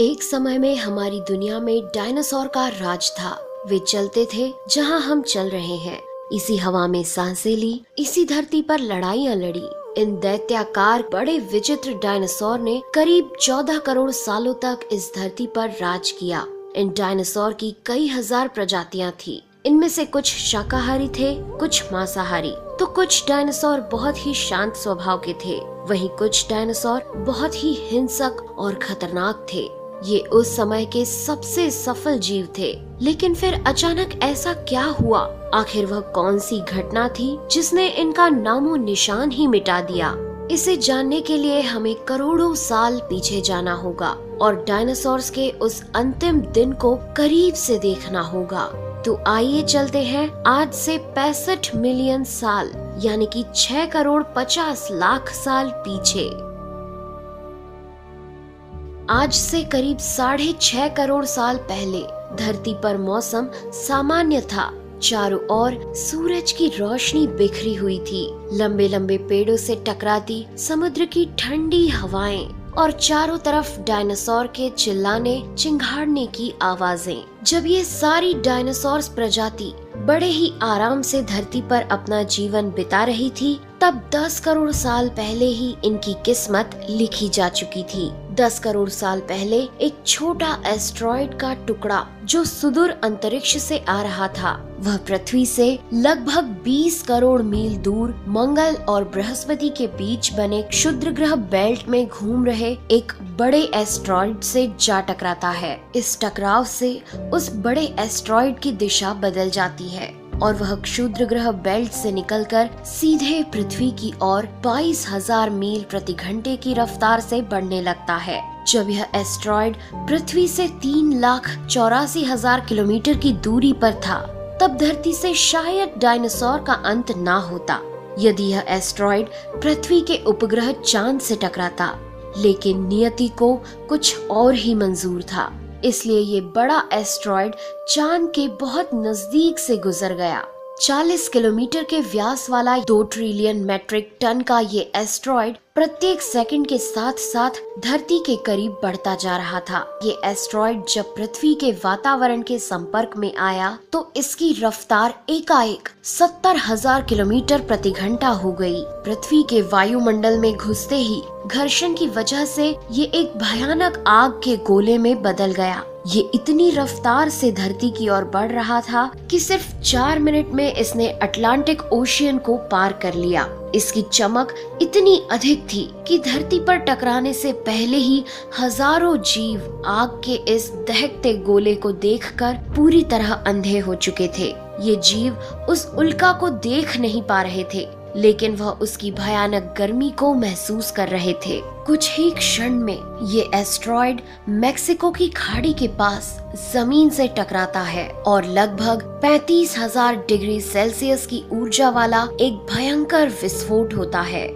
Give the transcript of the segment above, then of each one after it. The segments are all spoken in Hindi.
एक समय में हमारी दुनिया में डायनासोर का राज था। वे चलते थे जहां हम चल रहे हैं, इसी हवा में सांसें ली, इसी धरती पर लड़ाइयां लड़ी। इन दैत्याकार बड़े विचित्र डायनासोर ने करीब 14 करोड़ सालों तक इस धरती पर राज किया। इन डायनासोर की कई हजार प्रजातियां थी। इनमें से कुछ शाकाहारी थे, कुछ मांसाहारी, तो कुछ डायनासोर बहुत ही शांत स्वभाव के थे। वहीं कुछ डायनासोर बहुत ही हिंसक और खतरनाक थे। ये उस समय के सबसे सफल जीव थे। लेकिन फिर अचानक ऐसा क्या हुआ? आखिर वह कौन सी घटना थी जिसने इनका नामो निशान ही मिटा दिया? इसे जानने के लिए हमें करोड़ों साल पीछे जाना होगा और डायनासोर्स के उस अंतिम दिन को करीब से देखना होगा। तो आइए चलते हैं आज से 65 मिलियन साल यानी कि 6 करोड़ 50 लाख साल पीछे। आज से करीब 6.5 करोड़ साल पहले धरती पर मौसम सामान्य था। चारों ओर सूरज की रोशनी बिखरी हुई थी। लंबे लंबे पेड़ों से टकराती समुद्र की ठंडी हवाएं और चारों तरफ डायनासोर के चिल्लाने चिंघाड़ने की आवाजें। जब ये सारी डायनासोर प्रजाति बड़े ही आराम से धरती पर अपना जीवन बिता रही थी, तब 10 करोड़ साल पहले ही इनकी किस्मत लिखी जा चुकी थी। 10 करोड़ साल पहले एक छोटा एस्ट्रॉइड का टुकड़ा जो सुदूर अंतरिक्ष से आ रहा था, वह पृथ्वी से लगभग 20 करोड़ मील दूर मंगल और बृहस्पति के बीच बने क्षुद्र ग्रह बेल्ट में घूम रहे एक बड़े एस्ट्रॉइड से जा टकराता है। इस टकराव से उस बड़े एस्ट्रॉइड की दिशा बदल जाती है और वह क्षुद्र ग्रह बेल्ट से निकलकर सीधे पृथ्वी की ओर 22,000 मील प्रति घंटे की रफ्तार से बढ़ने लगता है। जब यह एस्ट्रॉइड पृथ्वी से 3,84,000 किलोमीटर की दूरी पर था, तब धरती से शायद डायनासोर का अंत ना होता यदि यह एस्ट्रॉइड पृथ्वी के उपग्रह चांद से टकराता। लेकिन नियति को कुछ और ही मंजूर था, इसलिए ये बड़ा एस्ट्रॉइड चांद के बहुत नजदीक से गुजर गया। 40 किलोमीटर के व्यास वाला 2 ट्रिलियन मेट्रिक टन का ये एस्ट्रॉइड प्रत्येक सेकंड के साथ साथ धरती के करीब बढ़ता जा रहा था। ये एस्ट्रॉइड जब पृथ्वी के वातावरण के संपर्क में आया तो इसकी रफ्तार एकाएक 70,000 किलोमीटर प्रति घंटा हो गई। पृथ्वी के वायुमंडल में घुसते ही घर्षण की वजह से ये एक भयानक आग के गोले में बदल गया। ये इतनी रफ्तार से धरती की ओर बढ़ रहा था कि सिर्फ 4 मिनट में इसने अटलांटिक ओशियन को पार कर लिया। इसकी चमक इतनी अधिक थी कि धरती पर टकराने से पहले ही हजारों जीव आग के इस दहकते गोले को देखकर पूरी तरह अंधे हो चुके थे। ये जीव उस उल्का को देख नहीं पा रहे थे, लेकिन वह उसकी भयानक गर्मी को महसूस कर रहे थे। कुछ ही क्षण में ये एस्ट्रॉइड मेक्सिको की खाड़ी के पास जमीन से टकराता है और लगभग 35,000 डिग्री सेल्सियस की ऊर्जा वाला एक भयंकर विस्फोट होता है।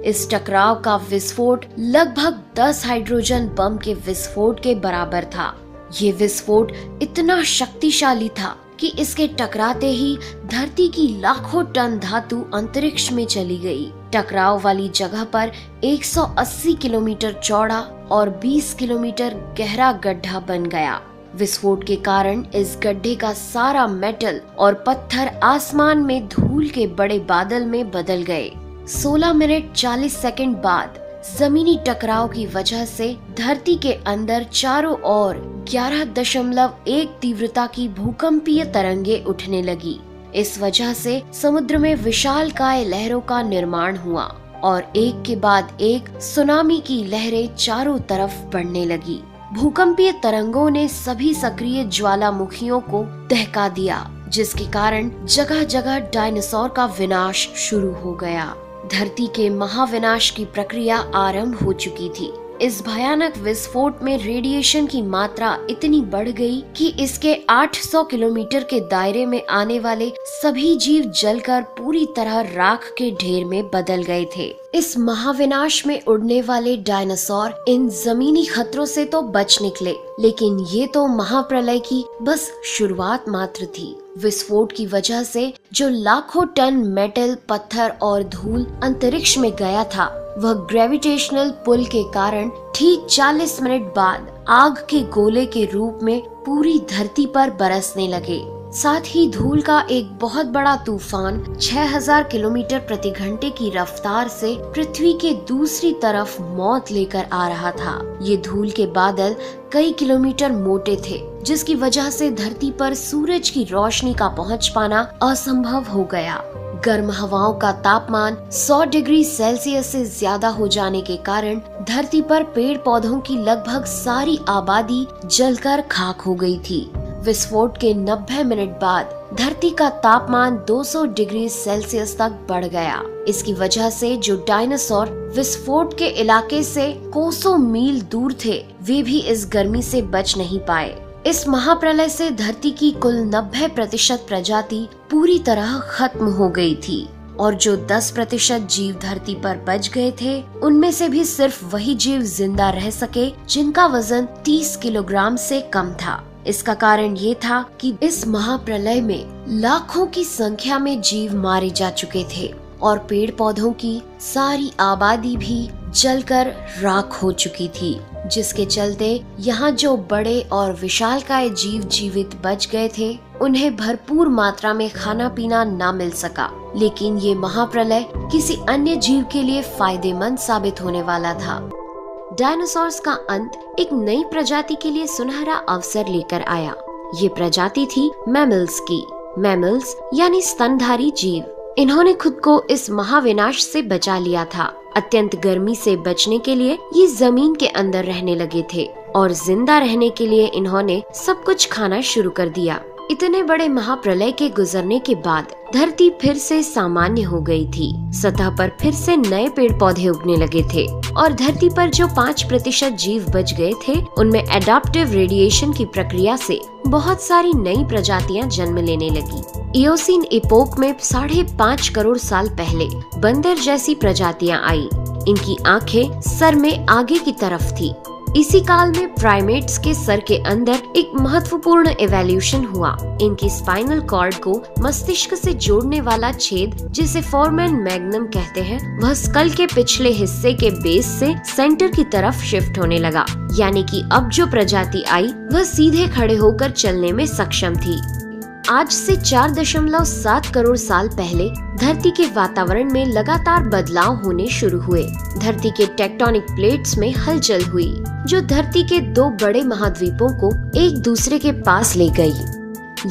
इस टकराव का विस्फोट लगभग 10 हाइड्रोजन बम के विस्फोट के बराबर था। ये विस्फोट इतना शक्तिशाली था कि इसके टकराते ही धरती की लाखों टन धातु अंतरिक्ष में चली गई। टकराव वाली जगह पर 180 किलोमीटर चौड़ा और 20 किलोमीटर गहरा गड्ढा बन गया। विस्फोट के कारण इस गड्ढे का सारा मेटल और पत्थर आसमान में धूल के बड़े बादल में बदल गए। 16 मिनट 40 सेकंड बाद जमीनी टकराव की वजह से धरती के अंदर चारों ओर 11.1 तीव्रता की भूकंपीय तरंगे उठने लगी। इस वजह से समुद्र में विशालकाय लहरों का निर्माण हुआ और एक के बाद एक सुनामी की लहरें चारों तरफ बढ़ने लगी। भूकंपीय तरंगों ने सभी सक्रिय ज्वालामुखियों को दहका दिया, जिसके कारण जगह जगह डायनासोर का विनाश शुरू हो गया। धरती के महाविनाश की प्रक्रिया आरंभ हो चुकी थी। इस भयानक विस्फोट में रेडिएशन की मात्रा इतनी बढ़ गई कि इसके 800 किलोमीटर के दायरे में आने वाले सभी जीव जलकर पूरी तरह राख के ढेर में बदल गए थे। इस महाविनाश में उड़ने वाले डायनासोर इन जमीनी खतरों से तो बच निकले, लेकिन ये तो महाप्रलय की बस शुरुआत मात्र थी। विस्फोट की वजह से जो लाखों टन मेटल, पत्थर और धूल अंतरिक्ष में गया था, वह ग्रेविटेशनल पुल के कारण ठीक 40 मिनट बाद आग के गोले के रूप में पूरी धरती पर बरसने लगे। साथ ही धूल का एक बहुत बड़ा तूफान 6000 किलोमीटर प्रति घंटे की रफ्तार से पृथ्वी के दूसरी तरफ मौत लेकर आ रहा था। ये धूल के बादल कई किलोमीटर मोटे थे, जिसकी वजह से धरती पर सूरज की रोशनी का पहुंच पाना असंभव हो गया। गर्म हवाओं का तापमान 100 डिग्री सेल्सियस से ज्यादा हो जाने के कारण धरती पर पेड़ पौधों की लगभग सारी आबादी जलकर खाक हो गई थी। विस्फोट के 90 मिनट बाद धरती का तापमान 200 डिग्री सेल्सियस तक बढ़ गया। इसकी वजह से जो डायनासोर विस्फोट के इलाके से कोसों मील दूर थे, वे भी इस गर्मी से बच नहीं पाए। इस महाप्रलय से धरती की कुल 90% प्रजाति पूरी तरह खत्म हो गई थी और जो 10% जीव धरती पर बच गए थे, उनमें से भी सिर्फ वही जीव जिंदा रह सके जिनका वजन 30 किलोग्राम से कम था। इसका कारण ये था कि इस महाप्रलय में लाखों की संख्या में जीव मारे जा चुके थे और पेड़ पौधों की सारी आबादी भी जलकर राख हो चुकी थी, जिसके चलते यहाँ जो बड़े और विशालकाय जीव जीवित बच गए थे, उन्हें भरपूर मात्रा में खाना पीना ना मिल सका। लेकिन ये महाप्रलय किसी अन्य जीव के लिए फायदेमंद साबित होने वाला था। डायनासोर्स का अंत एक नई प्रजाति के लिए सुनहरा अवसर लेकर आया। ये प्रजाति थी मैमल्स की। मैमल्स यानी स्तनधारी जीव। इन्होंने खुद को इस महाविनाश से बचा लिया था। अत्यंत गर्मी से बचने के लिए ये जमीन के अंदर रहने लगे थे और जिंदा रहने के लिए इन्होंने सब कुछ खाना शुरू कर दिया। इतने बड़े महाप्रलय के गुजरने के बाद धरती फिर से सामान्य हो गई थी। सतह पर फिर से नए पेड़ पौधे उगने लगे थे और धरती पर जो 5% जीव बच गए थे, उनमें एडाप्टिव रेडिएशन की प्रक्रिया से बहुत सारी नई प्रजातियां जन्म लेने लगी। इयोसीन इपोक में 5.5 करोड़ साल पहले बंदर जैसी प्रजातियां आई। इनकी आंखें सर में आगे की तरफ थी। इसी काल में प्राइमेट्स के सर के अंदर एक महत्वपूर्ण इवोल्यूशन हुआ। इनकी स्पाइनल कॉर्ड को मस्तिष्क से जोड़ने वाला छेद, जिसे फोरमेन मैग्नम कहते हैं, वह स्कल के पिछले हिस्से के बेस से सेंटर की तरफ शिफ्ट होने लगा। यानी कि अब जो प्रजाति आई, वह सीधे खड़े होकर चलने में सक्षम थी। आज से 4.7 करोड़ साल पहले धरती के वातावरण में लगातार बदलाव होने शुरू हुए। धरती के टेक्टोनिक प्लेट्स में हलचल हुई, जो धरती के 2 बड़े महाद्वीपों को एक दूसरे के पास ले गई।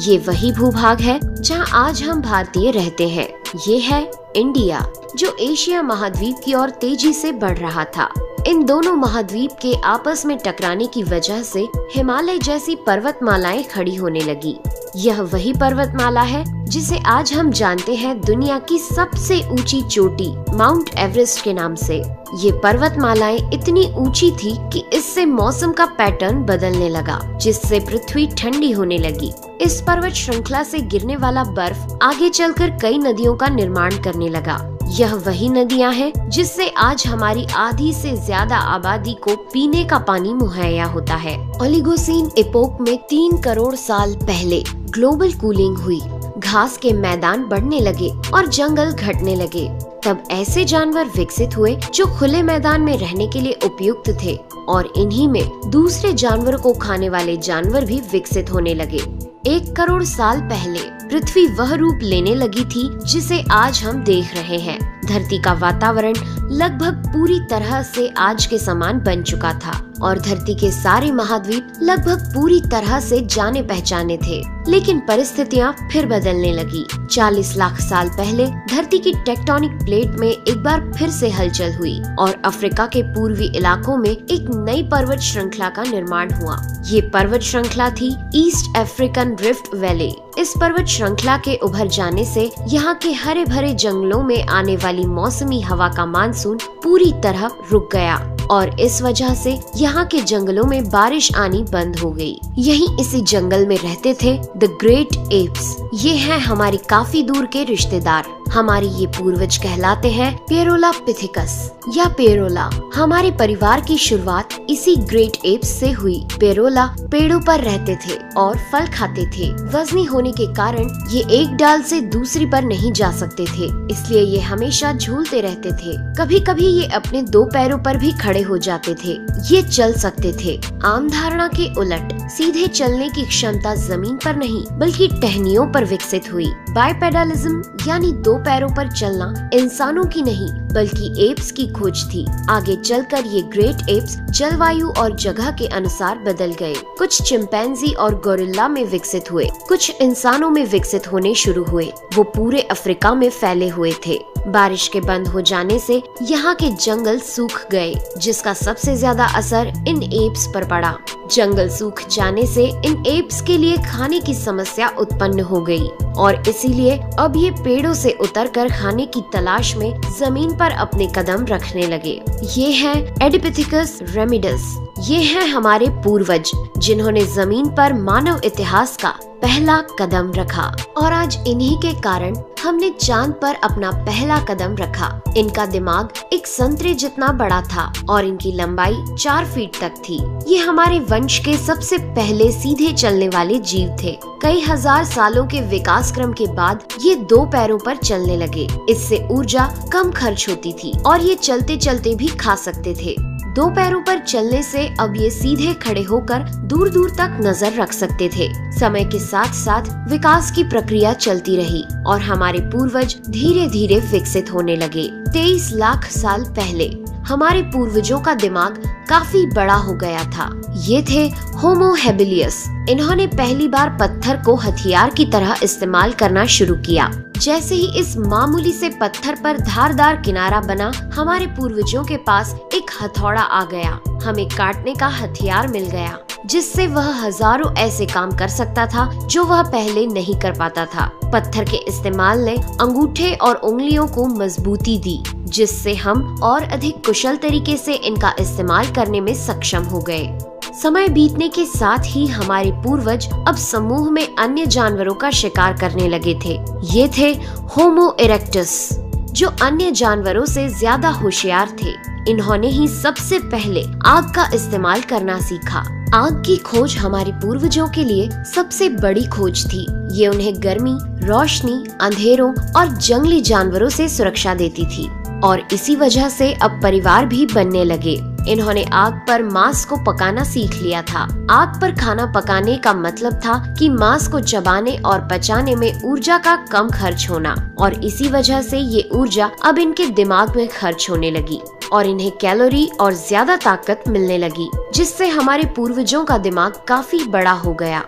ये वही भूभाग है जहां आज हम भारतीय रहते हैं। ये है इंडिया, जो एशिया महाद्वीप की ओर तेजी से बढ़ रहा था। इन दोनों महाद्वीप के आपस में टकराने की वजह से हिमालय जैसी पर्वतमालाएं खड़ी होने लगी। यह वही पर्वतमाला है जिसे आज हम जानते हैं दुनिया की सबसे ऊंची चोटी माउंट एवरेस्ट के नाम से। ये पर्वतमालाएं इतनी ऊंची थी कि इससे मौसम का पैटर्न बदलने लगा, जिससे पृथ्वी ठंडी होने लगी। इस पर्वत श्रृंखला से गिरने वाला बर्फ आगे चलकर कई नदियों का निर्माण करने लगा। यह वही नदियां हैं जिससे आज हमारी आधी से ज्यादा आबादी को पीने का पानी मुहैया होता है। ओलिगोसीन एपोक में 3 करोड़ साल पहले ग्लोबल कूलिंग हुई। घास के मैदान बढ़ने लगे और जंगल घटने लगे। तब ऐसे जानवर विकसित हुए जो खुले मैदान में रहने के लिए उपयुक्त थे और इन्हीं में दूसरे जानवरों को खाने वाले जानवर भी विकसित होने लगे। 1 करोड़ साल पहले पृथ्वी वह रूप लेने लगी थी जिसे आज हम देख रहे हैं। धरती का वातावरण लगभग पूरी तरह से आज के समान बन चुका था और धरती के सारे महाद्वीप लगभग पूरी तरह से जाने पहचाने थे। लेकिन परिस्थितियां फिर बदलने लगी। 40 लाख साल पहले धरती की टेक्टोनिक प्लेट में एक बार फिर से हलचल हुई और अफ्रीका के पूर्वी इलाकों में एक नई पर्वत श्रृंखला का निर्माण हुआ। ये पर्वत श्रृंखला थी ईस्ट अफ्रीकन रिफ्ट वैली। इस पर्वत श्रृंखला के उभर जाने से यहाँ के हरे भरे जंगलों में आने वाली मौसमी हवा का मानसून पूरी तरह रुक गया और इस वजह से यहाँ के जंगलों में बारिश आनी बंद हो गई। यहीं इसी जंगल में रहते थे द ग्रेट एप्स। ये हैं हमारी काफी दूर के रिश्तेदार। हमारे ये पूर्वज कहलाते हैं पेरोलापिथिकस या पेरोला। हमारे परिवार की शुरुआत इसी ग्रेट एप्स से हुई। पेरोला पेड़ों पर रहते थे और फल खाते थे। वजनी होने के कारण ये एक डाल से दूसरी पर नहीं जा सकते थे, इसलिए ये हमेशा झूलते रहते थे। कभी कभी ये अपने 2 पैरों पर भी खड़े हो जाते थे। ये चल सकते थे। आम धारणा के उलट सीधे चलने की क्षमता जमीन पर नहीं बल्कि टहनियों पर विकसित हुई। बाइपेडलिज्म यानी 2 पैरों पर चलना इंसानों की नहीं बल्कि एप्स की खोज थी। आगे चलकर ये ग्रेट एप्स जलवायु और जगह के अनुसार बदल गए। कुछ चिंपैंजी और गोरिल्ला में विकसित हुए, कुछ इंसानों में विकसित होने शुरू हुए। वो पूरे अफ्रीका में फैले हुए थे। बारिश के बंद हो जाने से यहाँ के जंगल सूख गए, जिसका सबसे ज्यादा असर इन एप्स पर पड़ा। जंगल सूख जाने से इन एप्स के लिए खाने की समस्या उत्पन्न हो गई और इसीलिए अब ये पेड़ों से उतरकर खाने की तलाश में जमीन पर अपने कदम रखने लगे। ये है एडिपिथिकस रेमिडस। ये हैं हमारे पूर्वज जिन्होंने जमीन पर मानव इतिहास का पहला कदम रखा और आज इन्हीं के कारण हमने चांद पर अपना पहला कदम रखा। इनका दिमाग एक संतरे जितना बड़ा था और इनकी लंबाई 4 फीट तक थी। ये हमारे वंश के सबसे पहले सीधे चलने वाले जीव थे। कई हजार सालों के विकास क्रम के बाद ये 2 पैरों पर चलने लगे। इससे ऊर्जा कम खर्च होती थी और ये चलते चलते भी खा सकते थे। 2 पैरों पर चलने से अब ये सीधे खड़े होकर दूर दूर तक नजर रख सकते थे। समय के साथ साथ विकास की प्रक्रिया चलती रही और हमारे पूर्वज धीरे धीरे विकसित होने लगे। 23 लाख साल पहले हमारे पूर्वजों का दिमाग काफी बड़ा हो गया था। ये थे होमो हेबिलियस। इन्होंने पहली बार पत्थर को हथियार की तरह इस्तेमाल करना शुरू किया। जैसे ही इस मामूली से पत्थर पर धारदार किनारा बना, हमारे पूर्वजों के पास एक हथौड़ा आ गया। हमें काटने का हथियार मिल गया, जिससे वह हजारों ऐसे काम कर सकता था जो वह पहले नहीं कर पाता था। पत्थर के इस्तेमाल ने अंगूठे और उंगलियों को मजबूती दी, जिससे हम और अधिक कुशल तरीके से इनका इस्तेमाल करने में सक्षम हो गए। समय बीतने के साथ ही हमारे पूर्वज अब समूह में अन्य जानवरों का शिकार करने लगे थे। ये थे होमो इरेक्टस, जो अन्य जानवरों से ज्यादा होशियार थे। इन्होंने ही सबसे पहले आग का इस्तेमाल करना सीखा। आग की खोज हमारे पूर्वजों के लिए सबसे बड़ी खोज थी। ये उन्हें गर्मी, रोशनी, अंधेरों और जंगली जानवरों से सुरक्षा देती थी और इसी वजह से अब परिवार भी बनने लगे। इन्होंने आग पर मांस को पकाना सीख लिया था। आग पर खाना पकाने का मतलब था कि मांस को चबाने और पचाने में ऊर्जा का कम खर्च होना और इसी वजह से ये ऊर्जा अब इनके दिमाग में खर्च होने लगी और इन्हें कैलोरी और ज्यादा ताकत मिलने लगी, जिससे हमारे पूर्वजों का दिमाग काफी बड़ा हो गया।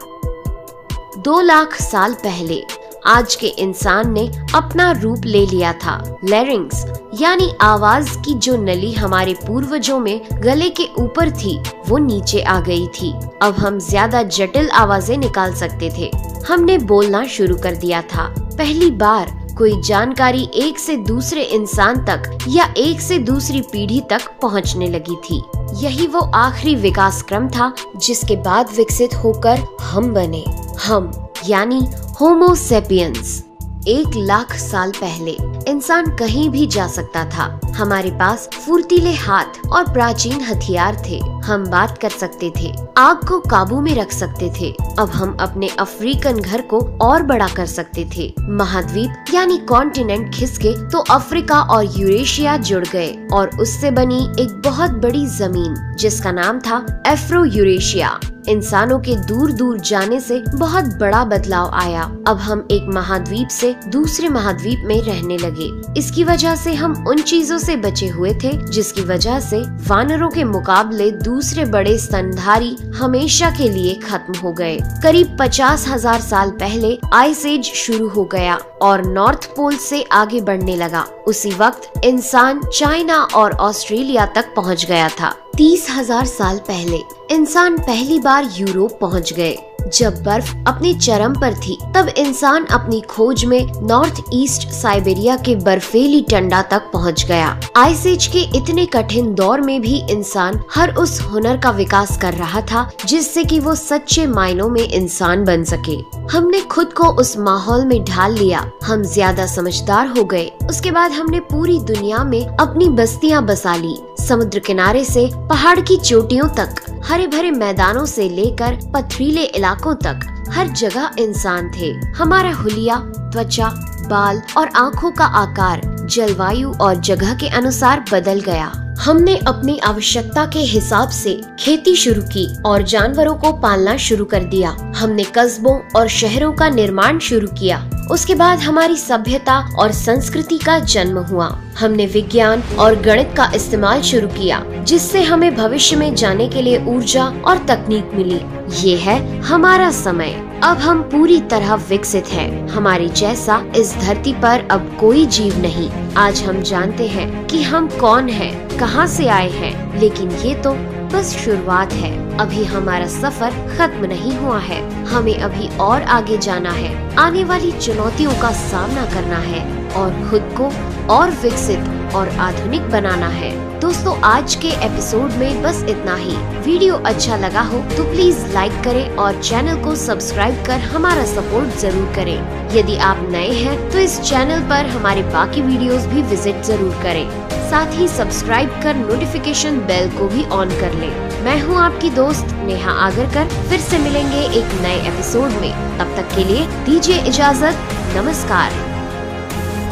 2 लाख साल पहले आज के इंसान ने अपना रूप ले लिया था। लैरिंग्स यानी आवाज की जो नली हमारे पूर्वजों में गले के ऊपर थी, वो नीचे आ गई थी। अब हम ज्यादा जटिल आवाजें निकाल सकते थे। हमने बोलना शुरू कर दिया था। पहली बार कोई जानकारी एक से दूसरे इंसान तक या एक से दूसरी पीढ़ी तक पहुंचने लगी थी। यही वो आखिरी विकास क्रम था जिसके बाद विकसित होकर हम बने। हम यानी होमो सेपियंस। 1 लाख साल पहले इंसान कहीं भी जा सकता था। हमारे पास फुर्तीले हाथ और प्राचीन हथियार थे। हम बात कर सकते थे, आग को काबू में रख सकते थे। अब हम अपने अफ्रीकन घर को और बड़ा कर सकते थे। महाद्वीप यानी कॉन्टिनेंट खिसके तो अफ्रीका और यूरेशिया जुड़ गए और उससे बनी एक बहुत बड़ी जमीन जिसका नाम था एफ्रो यूरेशिया। इंसानों के दूर दूर जाने से बहुत बड़ा बदलाव आया। अब हम एक महाद्वीप से दूसरे महाद्वीप में रहने लगे। इसकी वजह से हम उन चीजों से बचे हुए थे जिसकी वजह से वानरों के मुकाबले दूसरे बड़े स्तनधारी हमेशा के लिए खत्म हो गए। करीब 50,000 साल पहले आइस एज शुरू हो गया और नॉर्थ पोल से आगे बढ़ने लगा। उसी वक्त इंसान चाइना और ऑस्ट्रेलिया तक पहुंच गया था। 30,000 साल पहले इंसान पहली बार यूरोप पहुंच गए। जब बर्फ अपने चरम पर थी तब इंसान अपनी खोज में नॉर्थ ईस्ट साइबेरिया के बर्फीली टंडा तक पहुंच गया। आइस एज के इतने कठिन दौर में भी इंसान हर उस हुनर का विकास कर रहा था जिससे कि वो सच्चे मायनों में इंसान बन सके। हमने खुद को उस माहौल में ढाल लिया, हम ज्यादा समझदार हो गए। उसके बाद हमने पूरी दुनिया में अपनी बस्तियां बसा ली। समुद्र किनारे से पहाड़ की चोटियों तक, हरे भरे मैदानों से लेकर पथरीले इलाकों तक हर जगह इंसान थे। हमारा हुलिया, त्वचा, बाल और आँखों का आकार जलवायु और जगह के अनुसार बदल गया। हमने अपनी आवश्यकता के हिसाब से खेती शुरू की और जानवरों को पालना शुरू कर दिया। हमने कस्बों और शहरों का निर्माण शुरू किया। उसके बाद हमारी सभ्यता और संस्कृति का जन्म हुआ। हमने विज्ञान और गणित का इस्तेमाल शुरू किया जिससे हमें भविष्य में जाने के लिए ऊर्जा और तकनीक मिली। ये है हमारा समय। अब हम पूरी तरह विकसित हैं। हमारे जैसा इस धरती पर अब कोई जीव नहीं। आज हम जानते हैं कि हम कौन हैं, कहां से आए हैं, लेकिन ये तो बस शुरुआत है। अभी हमारा सफर खत्म नहीं हुआ है। हमें अभी और आगे जाना है, आने वाली चुनौतियों का सामना करना है और खुद को और विकसित और आधुनिक बनाना है। दोस्तों, आज के एपिसोड में बस इतना ही। वीडियो अच्छा लगा हो तो प्लीज लाइक करें और चैनल को सब्सक्राइब कर हमारा सपोर्ट जरूर करें। यदि आप नए हैं तो इस चैनल पर हमारे बाकी वीडियोस भी विजिट जरूर करें। साथ ही सब्सक्राइब कर नोटिफिकेशन बेल को भी ऑन कर लें। मैं हूं आपकी दोस्त नेहा आगरकर। फिर से मिलेंगे एक नए एपिसोड में। तब तक के लिए दीजिए इजाजत। नमस्कार।